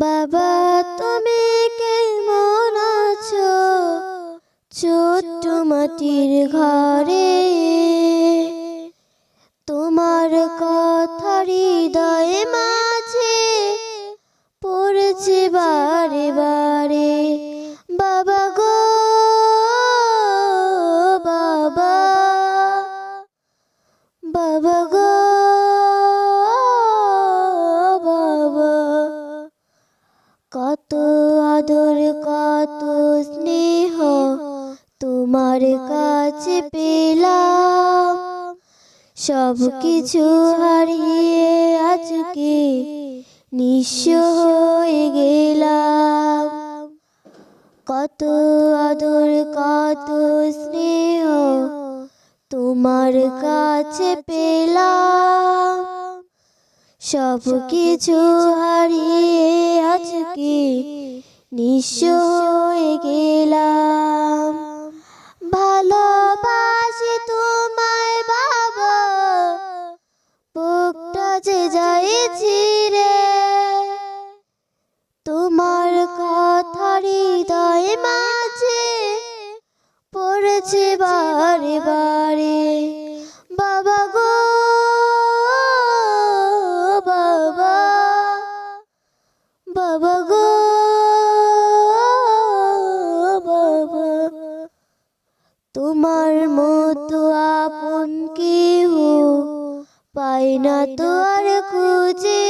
বাবা তুমি কেমন আছো ছোট্ট মাটির ঘরে? তোমার কথা হৃদয়ে মাঝে পড়ছে বারে বারে। বাবা গো বাবা, বাবা গো বাবা, কত আদর কত স্নেহ তোমার কাছে পেলাম, সব কিছু হারিয়ে আজকে নিঃস্ব হয়ে গেলাম। কত আদর কত স্নেহ তোমার কাছে পেলাম, সব কিছু হারিয়ে আজকে নিঃস্ব হয়ে গেলাম। ভালোবাসি তোমায় বাবা, বুকটা যে যাইছি রে। তোমার কথা হৃদয়ে মাঝে পড়েছে বারে বারে। বাবা গো বাবা, বাবা গো বাবা, তোমার মতো আপন কেহ পাই না তো আর খুঁজে।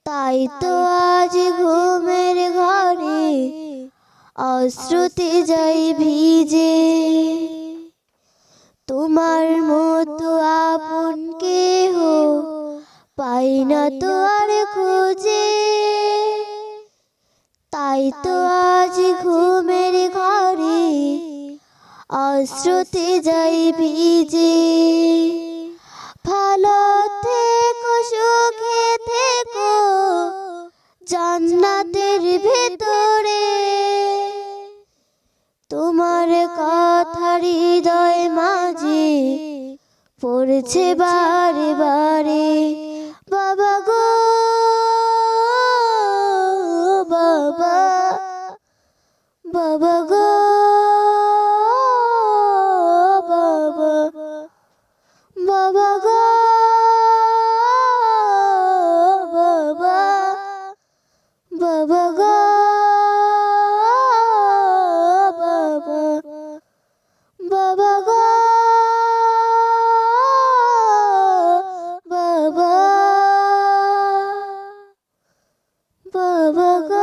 তাই তো আজ ঘুমের ঘরে অশ্রুতে যাই ভিজে। তোমার মতো আপন কেহ পাই না তো আর খুঁজে। তাই তো আজ ঘুমের ঘরে অশ্রুতে যাই ভিজে। ভালো থেকো সুখে থেকো জান্নাতের ভেতরে। তোমার কথা হৃদয় মাঝে পড়ছে বারে বারে। বাবা গো বাবা, বাবা গো বাবা, বাবা গো বাবা, বাবা গো বাবা, বাবা গো বাবা, বাবা গো।